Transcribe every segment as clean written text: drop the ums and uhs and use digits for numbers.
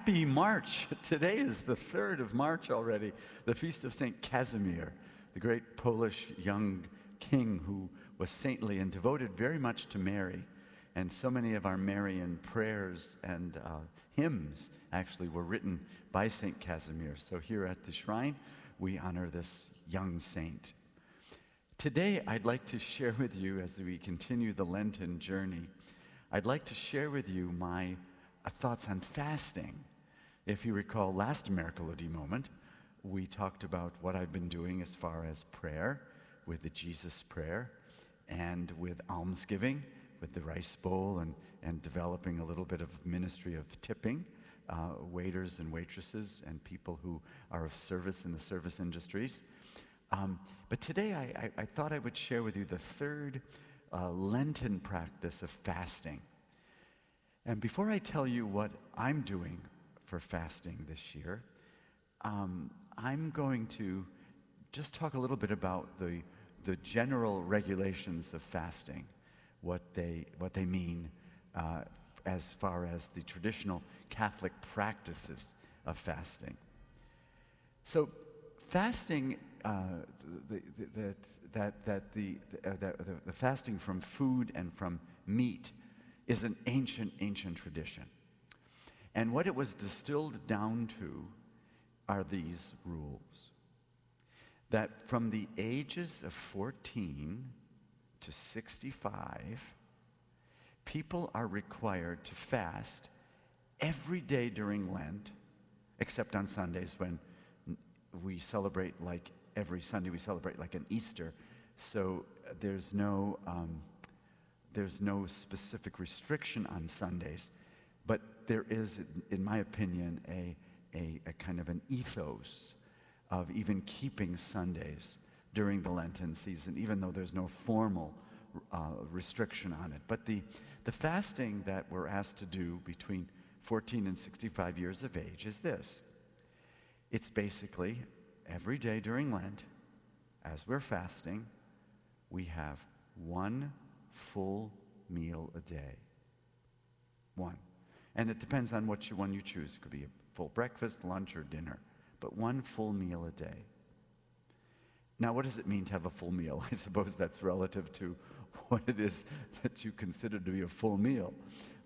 Happy March! Today is the 3rd of March already, the feast of St. Casimir, the great Polish young king who was saintly and devoted very much to Mary. And so many of our Marian prayers and hymns actually were written by St. Casimir. So here at the shrine, we honor this young saint. Today, I'd like to share with you, as we continue the Lenten journey, I'd like to share with you my thoughts on fasting. If you recall last Mercoledi Moment, we talked about what I've been doing as far as prayer, with the Jesus prayer, and with almsgiving, with the rice bowl, and developing a little bit of ministry of tipping, waiters and waitresses and people who are of service in the service industries. But today I thought I would share with you the third Lenten practice of fasting. And before I tell you what I'm doing for fasting this year, I'm going to just talk a little bit about the general regulations of fasting, what they mean as far as the traditional Catholic practices of fasting. So fasting, the fasting from food and from meat is an ancient tradition. And what it was distilled down to are these rules. That from the ages of 14 to 65, people are required to fast every day during Lent, except on Sundays when we celebrate, like every Sunday we celebrate like an Easter. So there's no specific restriction on Sundays, but there is, in my opinion, a kind of an ethos of even keeping Sundays during the Lenten season, even though there's no formal restriction on it. But the fasting that we're asked to do between 14 and 65 years of age is this. It's basically every day during Lent, as we're fasting, we have one full meal a day. One. And it depends on which one you choose. It could be a full breakfast, lunch, or dinner, but one full meal a day. Now, what does it mean to have a full meal? I suppose that's relative to what it is that you consider to be a full meal.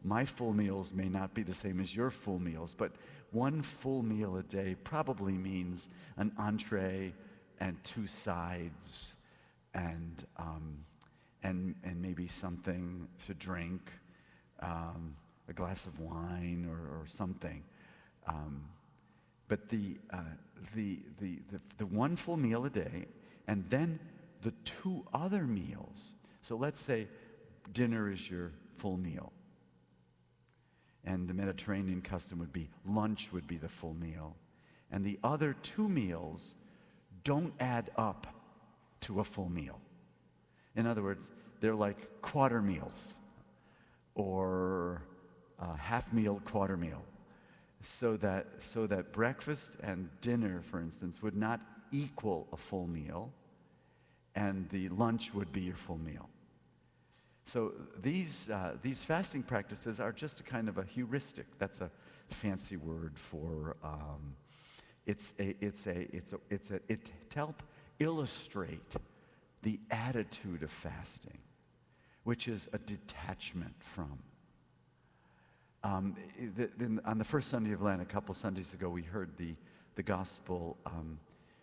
My full meals may not be the same as your full meals, but one full meal a day probably means an entree and 2 sides and maybe something to drink, a glass of wine or something. But the one full meal a day, and then the 2 other meals. So let's say dinner is your full meal. And the Mediterranean custom would be lunch would be the full meal. And the other 2 meals don't add up to a full meal. In other words, they're like quarter meals or half meal, quarter meal. So that breakfast and dinner, for instance, would not equal a full meal, and the lunch would be your full meal. So these fasting practices are just a kind of a heuristic. That's a fancy word for to help illustrate the attitude of fasting, which is a detachment from. On the first Sunday of Lent, a couple Sundays ago, we heard the gospel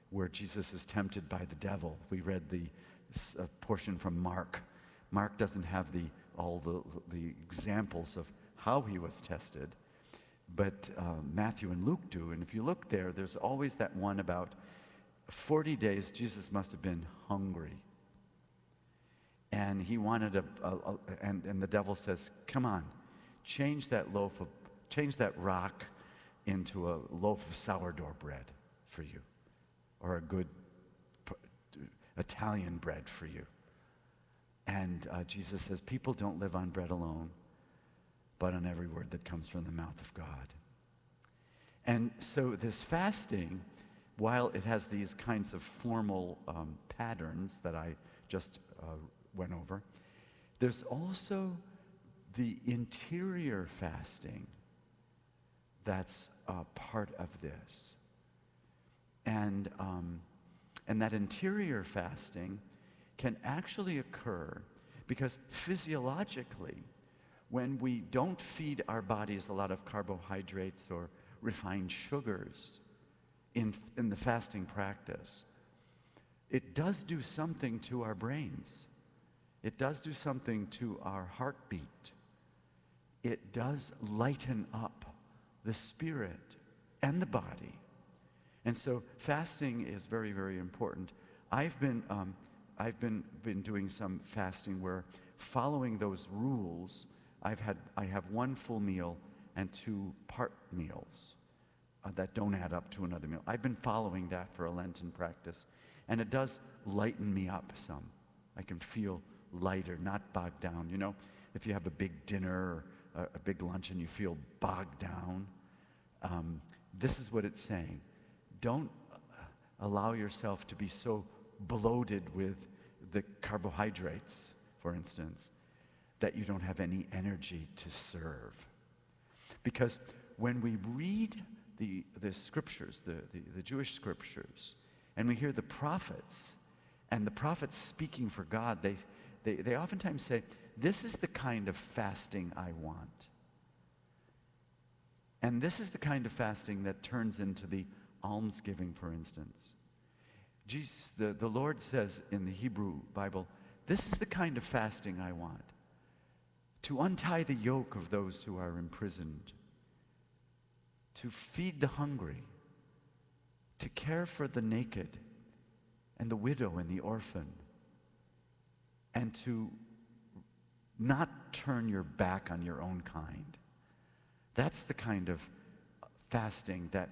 where Jesus is tempted by the devil. We read the portion from Mark. Mark doesn't have all the examples of how he was tested, but Matthew and Luke do. And if you look there, there's always that one about 40 days Jesus must have been hungry. And he wanted and the devil says, come on, change that rock into a loaf of sourdough bread for you, or a good Italian bread for you. And Jesus says, people don't live on bread alone, but on every word that comes from the mouth of God. And so this fasting, while it has these kinds of formal patterns that I just went over, there's also the interior fasting that's part of this. And that interior fasting can actually occur because physiologically, when we don't feed our bodies a lot of carbohydrates or refined sugars in the fasting practice, it does do something to our brains. It does do something to our heartbeat. It does lighten up the spirit and the body. And so fasting is very, very important. I've been doing some fasting where, following those rules, I have one full meal and 2 part meals that don't add up to another meal. I've been following that for a Lenten practice, and it does lighten me up some. I can feel lighter, not bogged down. You know, if you have a big dinner or a big lunch and you feel bogged down, this is what it's saying. Don't allow yourself to be so bloated with the carbohydrates, for instance, that you don't have any energy to serve. Because when we read the scriptures, the Jewish scriptures, and we hear the prophets, and the prophets speaking for God, they oftentimes say, this is the kind of fasting I want. And this is the kind of fasting that turns into the almsgiving, for instance. Jesus, the Lord says in the Hebrew Bible, this is the kind of fasting I want. To untie the yoke of those who are imprisoned, to feed the hungry, to care for the naked and the widow and the orphan, and to not turn your back on your own kind. That's the kind of fasting that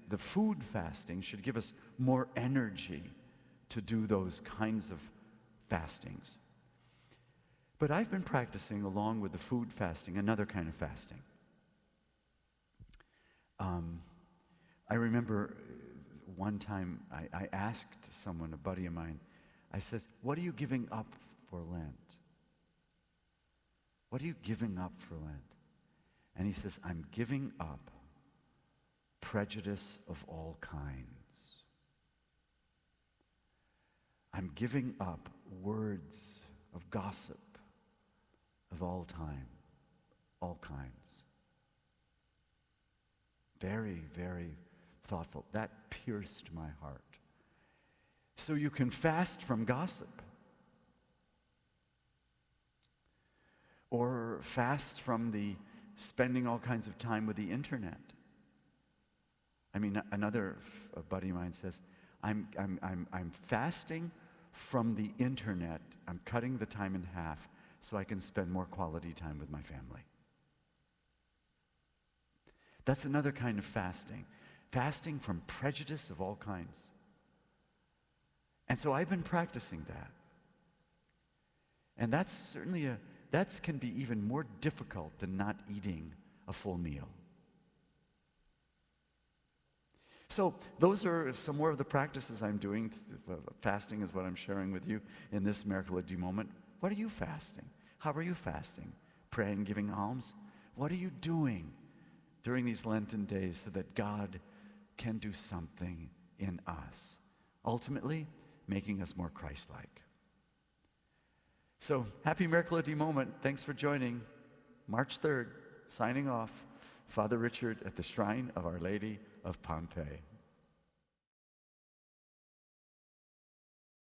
the food fasting should give us more energy to do those kinds of fastings. But I've been practicing, along with the food fasting, another kind of fasting. I remember one time I asked someone, a buddy of mine, I says, what are you giving up for Lent? What are you giving up for Lent? And he says, I'm giving up prejudice of all kinds. I'm giving up words of gossip of all kinds. Very, very thoughtful. That pierced my heart. So you can fast from gossip, or fast from the spending all kinds of time with the internet. I mean, another buddy of mine says, I'm fasting from the internet. I'm cutting the time in half so I can spend more quality time with my family. That's another kind of fasting. Fasting from prejudice of all kinds. And so I've been practicing that. And that's certainly that can be even more difficult than not eating a full meal. So those are some more of the practices I'm doing. Fasting is what I'm sharing with you in this Mercoledi Moment. What are you fasting? How are you fasting? Praying, giving alms? What are you doing during these Lenten days so that God can do something in us, ultimately making us more Christ-like? So, happy Mercoledi Moment. Thanks for joining. March 3rd, signing off, Father Richard at the Shrine of Our Lady of Pompeii.